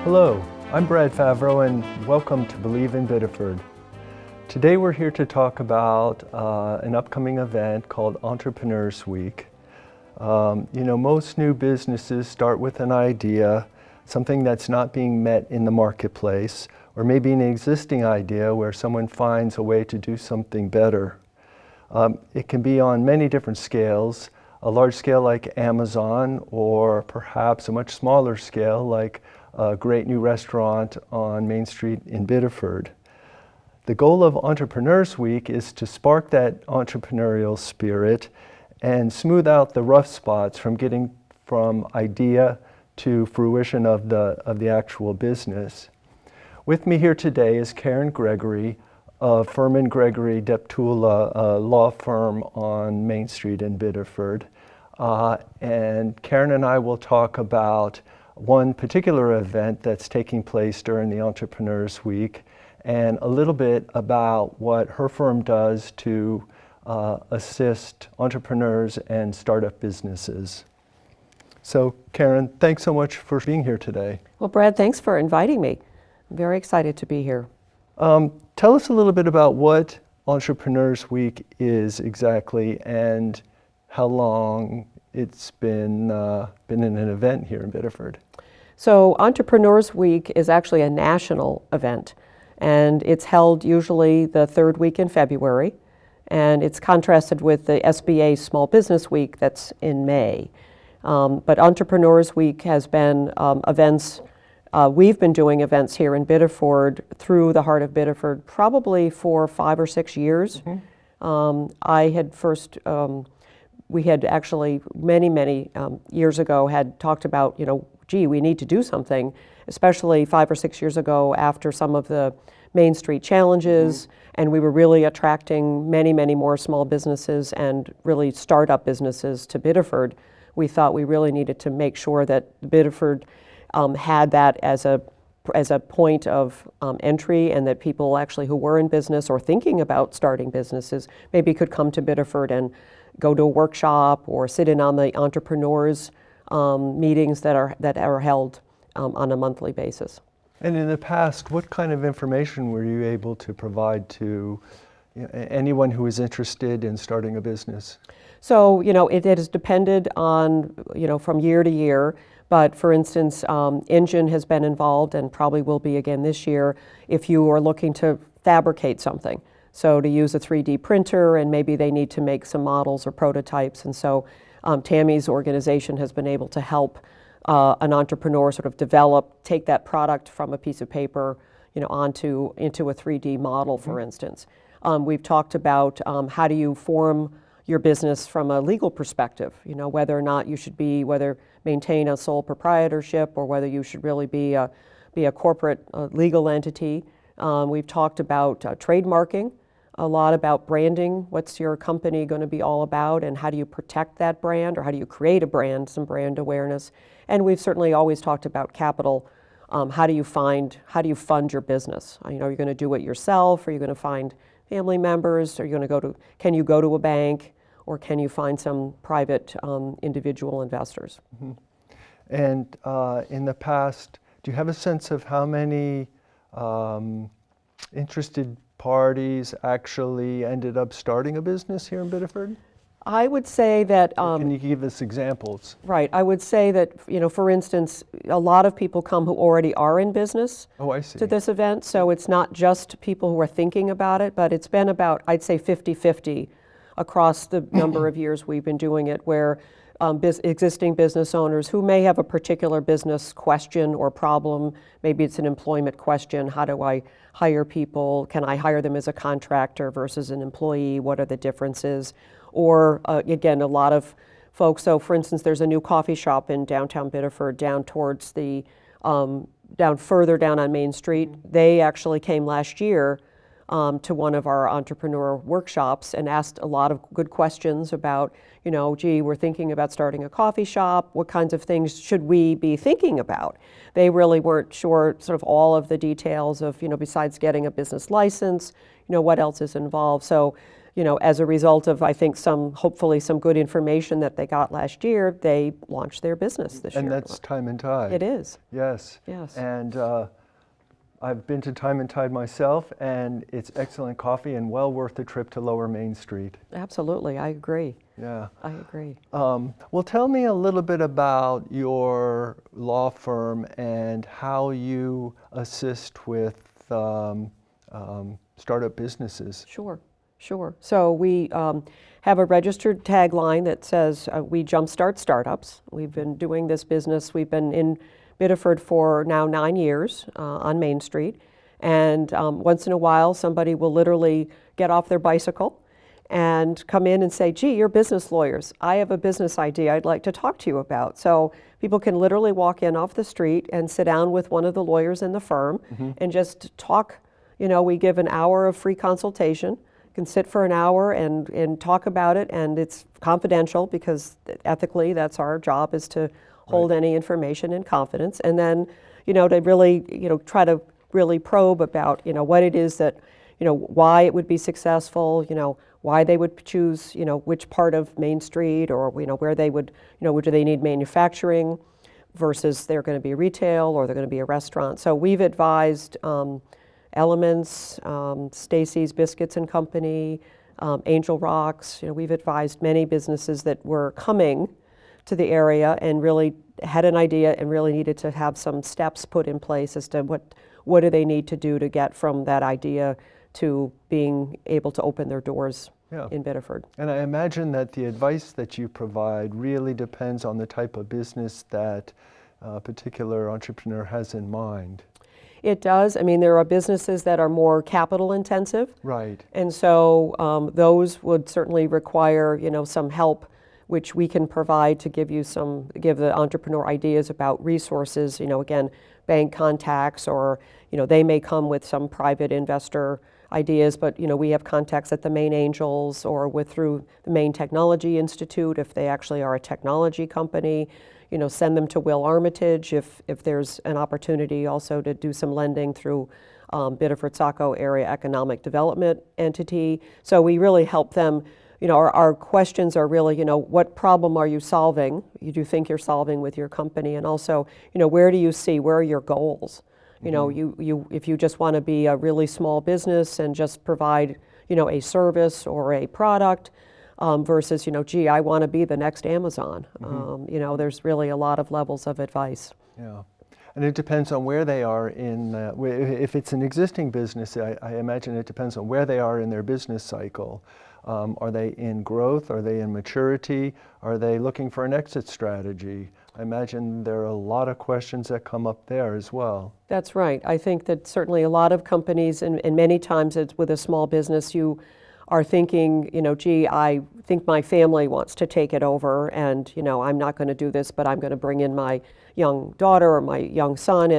Hello, I'm Brad Favreau and welcome to Believe in Biddeford. Today we're here to talk about an upcoming event called Entrepreneurs Week. Most new businesses start with an idea, something that's not being met in the marketplace, or maybe an existing idea where someone finds a way to do something better. It can be on many different scales, a large scale like Amazon, or perhaps a much smaller scale like a great new restaurant on Main Street in Biddeford. The goal of Entrepreneurs Week is to spark that entrepreneurial spirit and smooth out the rough spots from getting from idea to fruition of the actual business. With me here today is GREGORY of Furman Gregory Deptula, a law firm on Main Street in Biddeford. And Karen and I will talk about one particular event that's taking place during the Entrepreneurs Week and a little bit about what her firm does to assist entrepreneurs and startup businesses. So Karen, thanks so much for being here today. Well, Brad, thanks for inviting me. I'm very excited to be here. Tell us a little bit about what Entrepreneurs Week is exactly and how long it's been in an event here in Biddeford. So Entrepreneurs Week is actually a national event, and it's held usually the third week in February, and it's contrasted with the SBA Small Business Week that's in May. But Entrepreneurs Week has been events. We've been doing events here in Biddeford through the heart of Biddeford probably for 5 or 6 years. Mm-hmm. We had actually many years ago had talked about, we need to do something, especially 5 or 6 years ago after some of the Main Street challenges, mm-hmm. and we were really attracting many more small businesses and really startup businesses to Biddeford. We thought we really needed to make sure that Biddeford had that as a point of entry, and that people actually who were in business or thinking about starting businesses maybe could come to Biddeford and go to a workshop or sit in on the entrepreneurs meetings that are held on a monthly basis. And in the past, what kind of information were you able to provide to anyone who is interested in starting a business? So, it has depended on, from year to year. But for instance, Engine has been involved and probably will be again this year if you are looking to fabricate something. So to use a 3D printer, and maybe they need to make some models or prototypes. And so Tammy's organization has been able to help an entrepreneur sort of take that product from a piece of paper, into a 3D model, for instance. We've talked about how do you form your business from a legal perspective, whether or not you should maintain a sole proprietorship or whether you should really be a corporate legal entity. We've talked about trademarking, a lot about branding. What's your company going to be all about, and how do you protect that brand, or how do you create a brand, some brand awareness? And we've certainly always talked about capital. How do you fund your business? Are you going to do it yourself? Are you going to find family members? Can you go to a bank? Or can you find some private individual investors? Mm-hmm. And in the past, do you have a sense of how many interested parties actually ended up starting a business here in Biddeford? I would say that... Can you give us examples? Right. I would say that, for instance, a lot of people come who already are in business to this event. So it's not just people who are thinking about it, but it's been about, I'd say, 50-50 across the number of years we've been doing it, where existing business owners who may have a particular business question or problem, maybe it's an employment question, how do I hire people? Can I hire them as a contractor versus an employee? What are the differences? Or again, a lot of folks, so for instance, there's a new coffee shop in downtown Biddeford down towards further down on Main Street. They actually came last year to one of our entrepreneur workshops and asked a lot of good questions about, we're thinking about starting a coffee shop. What kinds of things should we be thinking about? They really weren't sure sort of all of the details of, besides getting a business license, what else is involved. So, as a result of, I think, hopefully some good information that they got last year, they launched their business this year. And that's Time and Tide. It is. Yes. Yes. And I've been to Time and Tide myself, and it's excellent coffee and well worth the trip to Lower Main Street. Absolutely, I agree. Yeah. I agree. Well, tell me a little bit about your law firm and how you assist with startup businesses. Sure. So we have a registered tagline that says we jumpstart startups. We've been doing this business. We've been in Biddeford for now 9 years on Main Street. And once in a while, somebody will literally get off their bicycle and come in and say, gee, you're business lawyers. I have a business idea I'd like to talk to you about. So people can literally walk in off the street and sit down with one of the lawyers in the firm and just talk. We give an hour of free consultation. Can sit for an hour and talk about it, and it's confidential because ethically that's our job, is to hold any information in confidence, and then to really try to really probe about what it is that why it would be successful, why they would choose which part of Main Street, or where they would do they need manufacturing versus they're going to be retail or they're going to be a restaurant. So we've advised Elements, Stacy's Biscuits and Company, Angel Rocks. We've advised many businesses that were coming to the area and really had an idea and really needed to have some steps put in place as to what do they need to do to get from that idea to being able to open their doors in Biddeford. And I imagine that the advice that you provide really depends on the type of business that a particular entrepreneur has in mind. It does. I mean, there are businesses that are more capital intensive. Right. And so those would certainly require, some help, which we can provide to give the entrepreneur ideas about resources, again, bank contacts, or, they may come with some private investor ideas, but, we have contacts at the Maine Angels or through the Maine Technology Institute if they actually are a technology company. Send them to Will Armitage if there's an opportunity also to do some lending through Biddeford-Saco Area Economic Development Entity. So we really help them. Our questions are really, what problem are you solving? You do think you're solving with your company, and also, where do you see, where are your goals? If you just want to be a really small business and just provide, a service or a product. Versus, gee, I want to be the next Amazon. There's really a lot of levels of advice. Yeah, and it depends on where they are in, if it's an existing business, I imagine it depends on where they are in their business cycle. Are they in growth? Are they in maturity? Are they looking for an exit strategy? I imagine there are a lot of questions that come up there as well. That's right. I think that certainly a lot of companies, and many times it's with a small business, you are thinking, gee, I think my family wants to take it over, and I'm not going to do this, but I'm going to bring in my young daughter or my young son,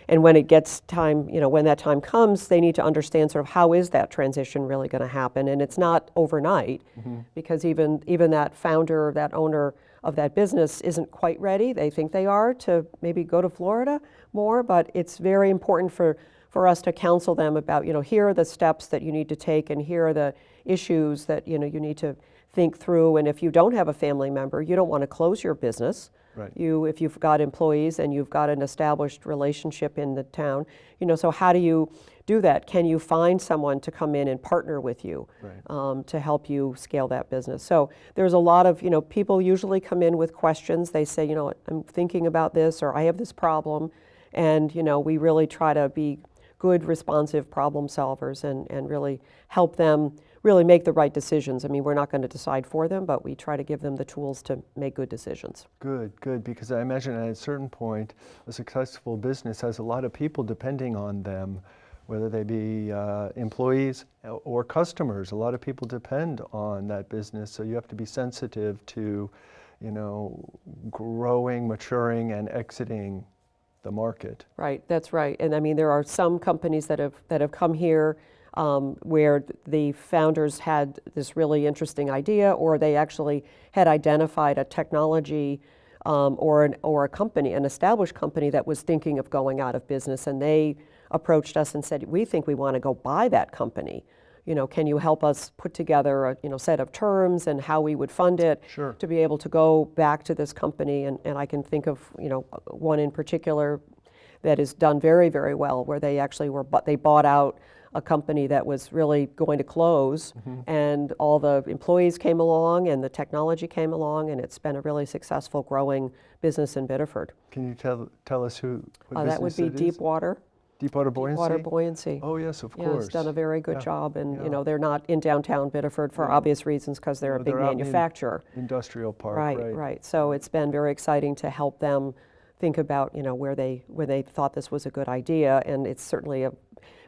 and when it gets time, when that time comes, they need to understand sort of how is that transition really going to happen, and it's not overnight, because even that founder or that owner of that business isn't quite ready. They think they are to maybe go to Florida more, but it's very important for us to counsel them about, here are the steps that you need to take, and here are the issues that you need to think through. And if you don't have a family member, you don't want to close your business. Right. If you've got employees and you've got an established relationship in the town, so how do you do that? Can you find someone to come in and partner with you to help you scale that business? So there's a lot of, people usually come in with questions. They say, I'm thinking about this, or I have this problem, and we really try to be good, responsive problem solvers and really help them really make the right decisions. I mean, we're not going to decide for them, but we try to give them the tools to make good decisions. Good, because I imagine at a certain point, a successful business has a lot of people depending on them, whether they be employees or customers. A lot of people depend on that business, so you have to be sensitive to, growing, maturing, and exiting the market. Right, that's right. And I mean, there are some companies that have come here where the founders had this really interesting idea, or they actually had identified a technology or a company, an established company that was thinking of going out of business, and they approached us and said, we think we want to go buy that company. can you help us put together a set of terms and how we would fund it Sure. to be able to go back to this company. And I can think of one in particular that is done very, very well, where they actually they bought out a company that was really going to close, and all the employees came along and the technology came along, and it's been a really successful growing business in Biddeford. Can you tell us what that would business be it is? Deepwater. Deepwater Buoyancy? Deepwater Buoyancy. Oh, yes, of Yeah, course. it's done a very good Yeah. job, and Yeah. they're not in downtown Biddeford for obvious reasons because they're a big They're out in the manufacturer. industrial park, Right, right. So it's been very exciting to help them think about where they thought this was a good idea, and it's certainly a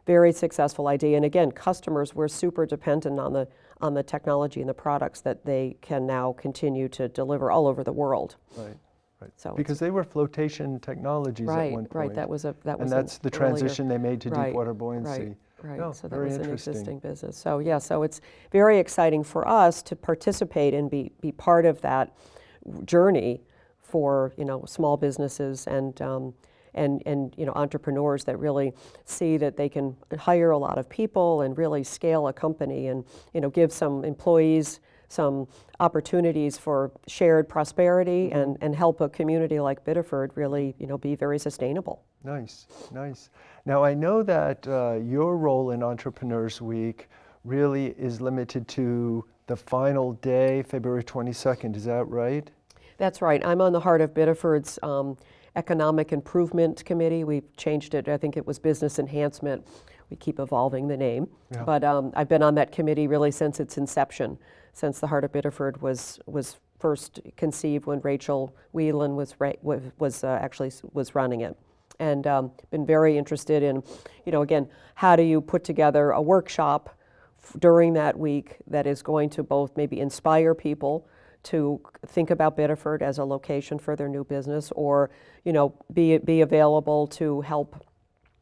very successful idea. And again, customers were super dependent on the technology and the products that they can now continue to deliver all over the world. Right, right. So Because they were flotation technologies at one point. Right. That was And an that's the transition they made to Right, Deepwater Buoyancy. Right. Oh, So that very was an interesting. existing business. So yeah, so it's very exciting for us to participate and be part of that journey for small businesses and entrepreneurs that really see that they can hire a lot of people and really scale a company and give some employees some opportunities for shared prosperity and help a community like Biddeford really be very sustainable. Nice, nice. Now I know that your role in Entrepreneurs Week really is limited to the final day, February 22nd. Is that right? That's right. I'm on the Heart of Biddeford's Economic Improvement Committee. We've changed it. I think it was Business Enhancement. We keep evolving the name. Yeah. But I've been on that committee really since its inception, since the Heart of Biddeford was first conceived when Rachel Whelan was running it. And been very interested in, again, how do you put together a workshop during that week that is going to both maybe inspire people to think about Biddeford as a location for their new business, or be available to help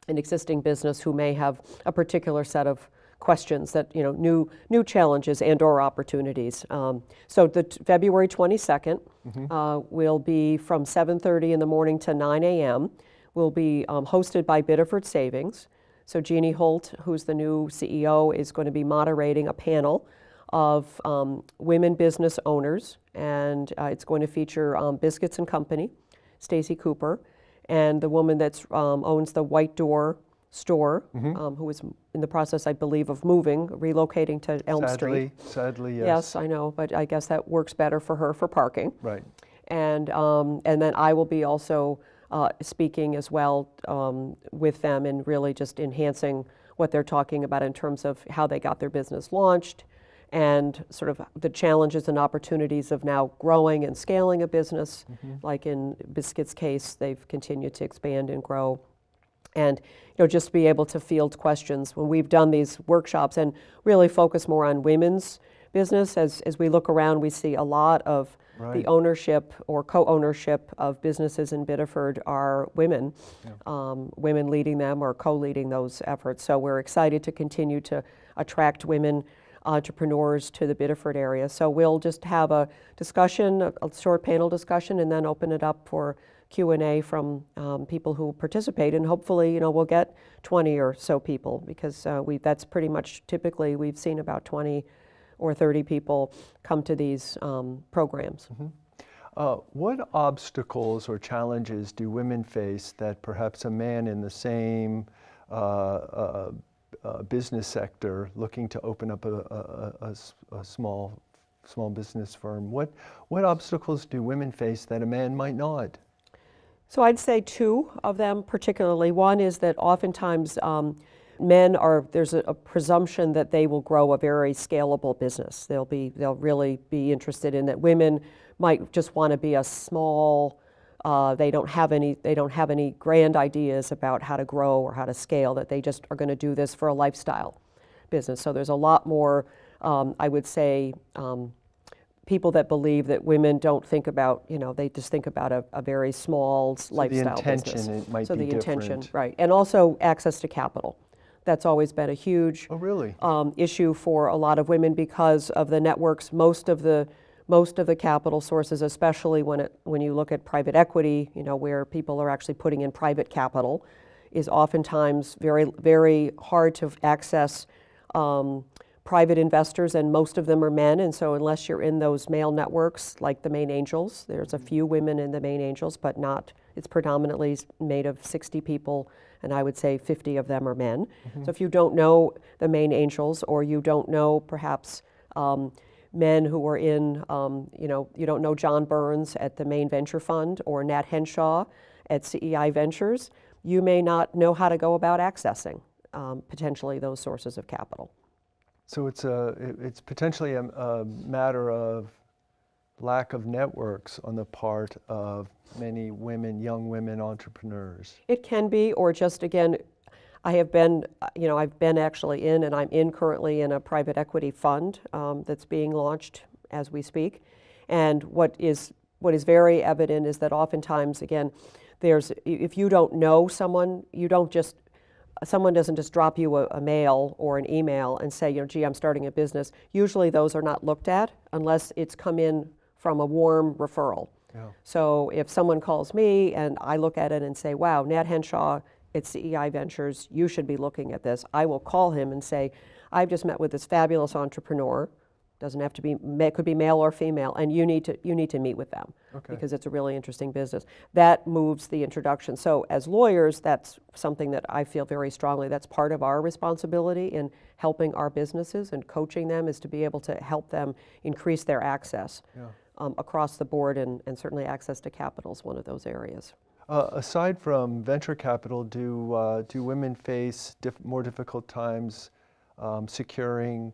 an existing business who may have a particular set of questions that new challenges and or opportunities. So the February 22nd will be from 7:30 in the morning to 9 a.m. Will be hosted by Biddeford Savings. So Jeannie Holt, who's the new CEO, is going to be moderating a panel of women business owners, and it's going to feature Biscuits and Company, Stacy Cooper, and the woman that owns the White Door store, who is in the process, I believe, of relocating to Elm Street. Sadly, yes. Yes, I know, but I guess that works better for her for parking. Right. And then I will be also speaking as well with them and really just enhancing what they're talking about in terms of how they got their business launched and sort of the challenges and opportunities of now growing and scaling a business. Like in Biscuit's case, they've continued to expand and grow. And just be able to field questions when we've done these workshops and really focus more on women's business. As we look around, we see a lot of the ownership or co-ownership of businesses in Biddeford are women, women leading them or co-leading those efforts. So we're excited to continue to attract women entrepreneurs to the Biddeford area. So we'll just have a discussion, a short panel discussion, and then open it up for Q&A from people who participate, and hopefully, we'll get 20 or so people, because that's pretty much typically we've seen about 20 or 30 people come to these programs. What obstacles or challenges do women face that perhaps a man in the same business sector looking to open up a small business firm? What obstacles do women face that a man might not? So I'd say two of them particularly. One is that oftentimes there's a presumption that they will grow a very scalable business. They'll really be interested in that. Women might just want to be a small, they don't have any grand ideas about how to grow or how to scale, that they just are going to do this for a lifestyle business. So there's a lot more, I would say, people that believe that women don't think about, they just think about a very small lifestyle the intention, business. it might so be the intention, different. right. And also access to capital. That's always been a huge issue for a lot of women because of the networks. Most of the capital sources, especially when you look at private equity, where people are actually putting in private capital, is oftentimes very, very hard to access private investors, and most of them are men, and so unless you're in those male networks like the Maine Angels, there's a few women in the Maine Angels, but not, it's predominantly made of 60 people, and I would say 50 of them are men. So if you don't know the Maine Angels, or you don't know perhaps men who are in, you don't know John Burns at the Maine Venture Fund or Nat Henshaw at CEI Ventures, you may not know how to go about accessing potentially those sources of capital. So it's potentially a matter of lack of networks on the part of many women, young women entrepreneurs. It can be, or just again, I have been, I've been actually in, and I'm in currently in a private equity fund that's being launched as we speak. And what is very evident is that oftentimes, again, if you don't know someone, someone doesn't just drop you a mail or an email and say, gee, I'm starting a business. Usually those are not looked at unless it's come in from a warm referral. Yeah. So if someone calls me and I look at it and say, wow, Nat Henshaw at CEI Ventures, you should be looking at this, I will call him and say, I've just met with this fabulous entrepreneur. Doesn't have to be, could be male or female, and you need to meet with them because it's a really interesting business. That moves the introduction. So as lawyers, that's something that I feel very strongly, that's part of our responsibility in helping our businesses and coaching them, is to be able to help them increase their access across the board, and certainly access to capital is one of those areas. Aside from venture capital, do women face more difficult times securing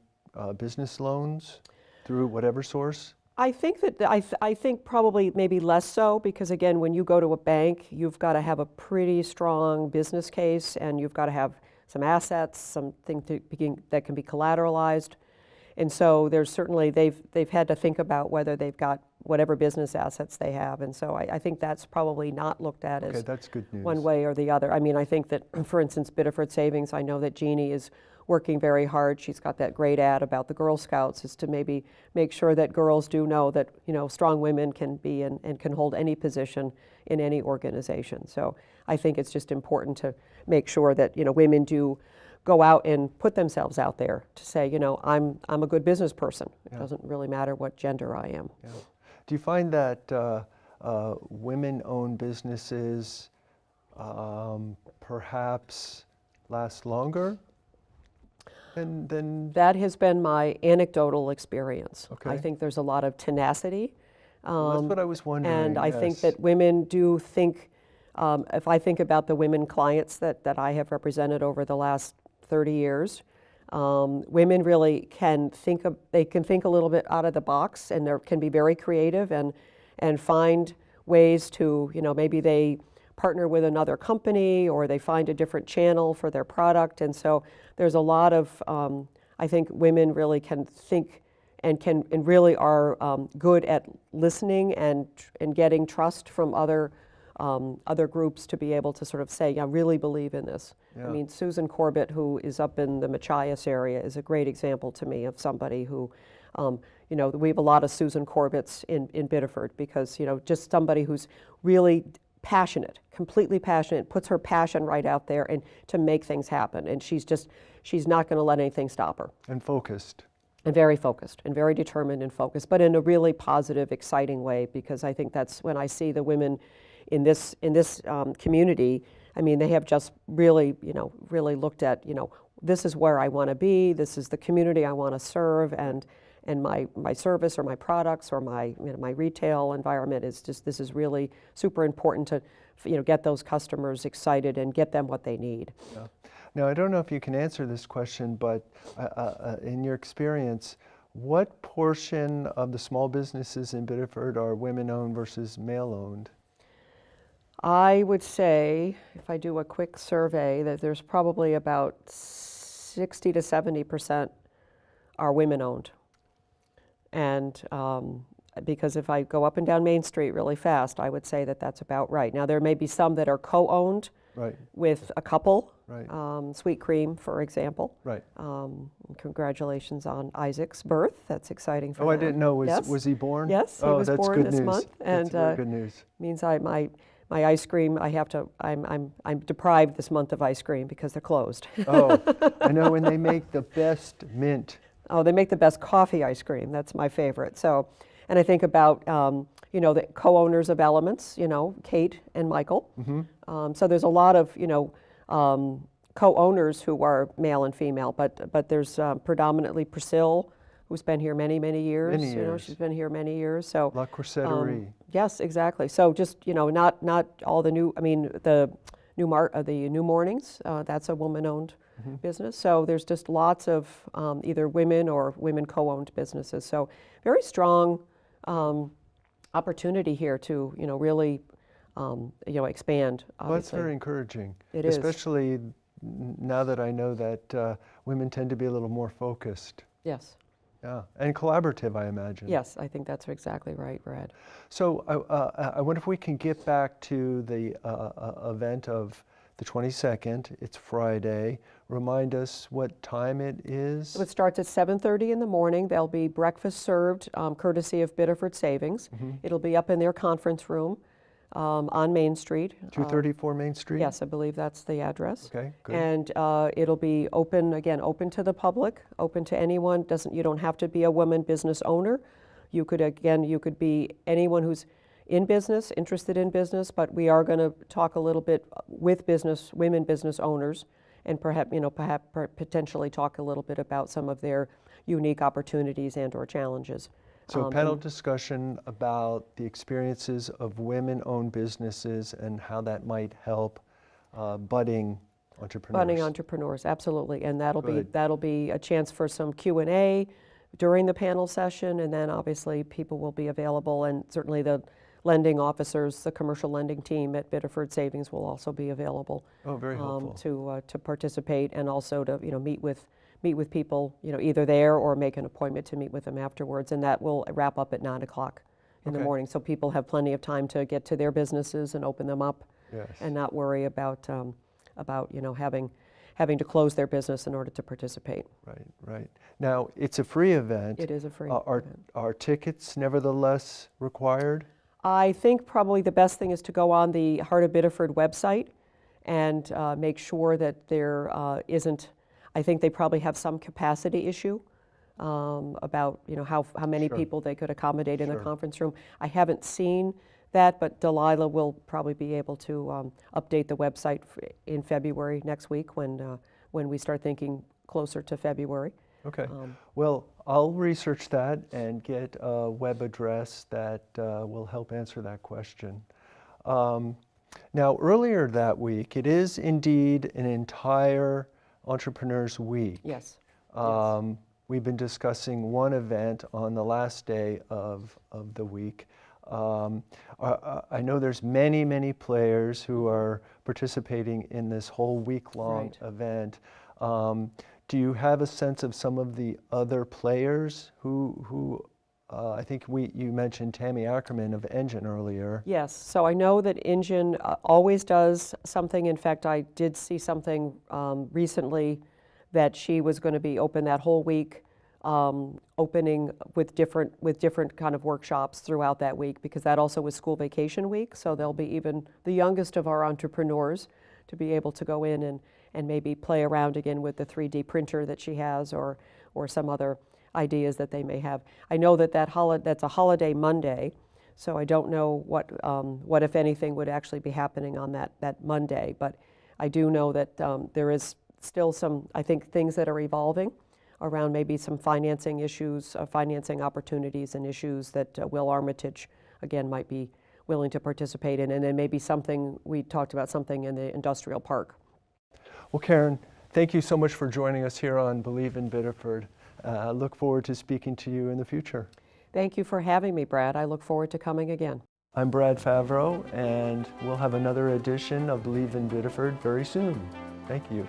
business loans through whatever source? I think that I think probably maybe less so, because again, when you go to a bank, you've got to have a pretty strong business case, and you've got to have some assets, something that can be collateralized. And so there's certainly, they've had to think about whether they've got whatever business assets they have. And so I think that's probably not looked at as that's good news. One way or the other. I mean, I think that, for instance, Biddeford Savings, I know that Jeannie is working very hard. She's got that great ad about the Girl Scouts, is to maybe make sure that girls do know that, strong women can be and can hold any position in any organization. So I think it's just important to make sure that, women do go out and put themselves out there to say, I'm a good business person. It doesn't really matter what gender I am. Yeah. Do you find that women-owned businesses perhaps last longer than? That has been my anecdotal experience. Okay. I think there's a lot of tenacity. That's what I was wondering. And I think that women do think, if I think about the women clients that I have represented over the last 30 years, women really can think a little bit out of the box, and they can be very creative and find ways to, maybe they partner with another company, or they find a different channel for their product. And so there's a lot of, I think women really can think and really are good at listening and getting trust from other groups to be able to sort of say, I really believe in this. Yeah. I mean, Susan Corbett, who is up in the Machias area, is a great example to me of somebody who, we have a lot of Susan Corbetts in Biddeford, because, just somebody who's really passionate, completely passionate, puts her passion right out there and to make things happen. And she's not going to let anything stop her. And focused. And very focused and very determined and focused, but in a really positive, exciting way, because I think that's when I see the women in this community. I mean, they have just really, really looked at, this is where I want to be, this is the community I want to serve, and my service or my products or my retail environment is just, this is really super important to, get those customers excited and get them what they need. Yeah. Now, I don't know if you can answer this question, but in your experience, what portion of the small businesses in Biddeford are women-owned versus male-owned? I would say, if I do a quick survey, that there's probably about 60 to 70% are women-owned. And because if I go up and down Main Street really fast, I would say that that's about right. Now, there may be some that are co-owned with a couple. Right. Sweet Cream, for example. Right. Congratulations on Isaac's birth. That's exciting for them. I didn't know. Was he born? Yes, he was born this month. And that's good news. Means my ice cream, I'm deprived this month of ice cream because they're closed. Oh, I know, when they make the best mint Oh, they make the best coffee ice cream. That's my favorite. So, and I think about, the co-owners of Elements, Kate and Michael. So there's a lot of, co-owners who are male and female, but there's predominantly Priscilla, who's been here many, many years. Many years. She's been here many years. So La Corsetterie. yes, exactly. So just, not all the new, the New Mornings, that's a woman-owned business. So there's just lots of either women or women co-owned businesses. So very strong opportunity here to, really, expand. Well, that's very encouraging. It is. Especially now that I know that women tend to be a little more focused. Yes. Yeah, and collaborative, I imagine. Yes, I think that's exactly right, Brad. So I wonder if we can get back to the event of the 22nd. It's Friday. Remind us what time it is. So it starts at 7:30 in the morning. There'll be breakfast served, courtesy of Biddeford Savings. It'll be up in their conference room on Main Street. 234 Main Street? Yes, I believe that's the address. Okay, good. And it'll be open to the public, open to anyone. You don't have to be a woman business owner. You could be anyone who's in business, interested in business, but we are going to talk a little bit with women business owners, and perhaps potentially talk a little bit about some of their unique opportunities and/or challenges. So a panel discussion about the experiences of women-owned businesses and how that might help budding entrepreneurs. Budding entrepreneurs, absolutely, and that'll be a chance for some Q&A during the panel session, and then obviously people will be available, and certainly the lending officers, the commercial lending team at Biddeford Savings will also be available. Oh, very helpful. To participate, and also to meet with people either there or make an appointment to meet with them afterwards, and that will wrap up at 9 o'clock in the morning, so people have plenty of time to get to their businesses and open them up. Yes. And not worry about having to close their business in order to participate. Right. Now, it's a free event. It is a free event. Are tickets nevertheless required? I think probably the best thing is to go on the Heart of Biddeford website and make sure that there isn't, I think they probably have some capacity issue about how many people they could accommodate in the conference room. I haven't seen that, but Delilah will probably be able to update the website in February next week when we start thinking closer to February. Okay. Well, I'll research that and get a web address that will help answer that question. Now, earlier that week, it is indeed an entire Entrepreneurs Week. Yes. We've been discussing one event on the last day of the week. I know there's many players who are participating in this whole week-long event. Do you have a sense of some of the other players who I think you mentioned Tammy Ackerman of Engine earlier. Yes, so I know that Engine always does something. In fact, I did see something recently that she was going to be open that whole week, opening with different kind of workshops throughout that week, because that also was school vacation week. So there'll be even the youngest of our entrepreneurs to be able to go in and maybe play around again with the 3D printer that she has, or some other ideas that they may have. I know that's a holiday Monday, so I don't know what if anything would actually be happening on that Monday. But I do know that there is still some, I think, things that are evolving around maybe some financing issues, financing opportunities and issues that Will Armitage, again, might be willing to participate in. And then maybe we talked about something in the industrial park. Well, KARIN, thank you so much for joining us here on Believe in Biddeford. I look forward to speaking to you in the future. Thank you for having me, Brad. I look forward to coming again. I'm Brad Favreau, and we'll have another edition of Believe in Biddeford very soon. Thank you.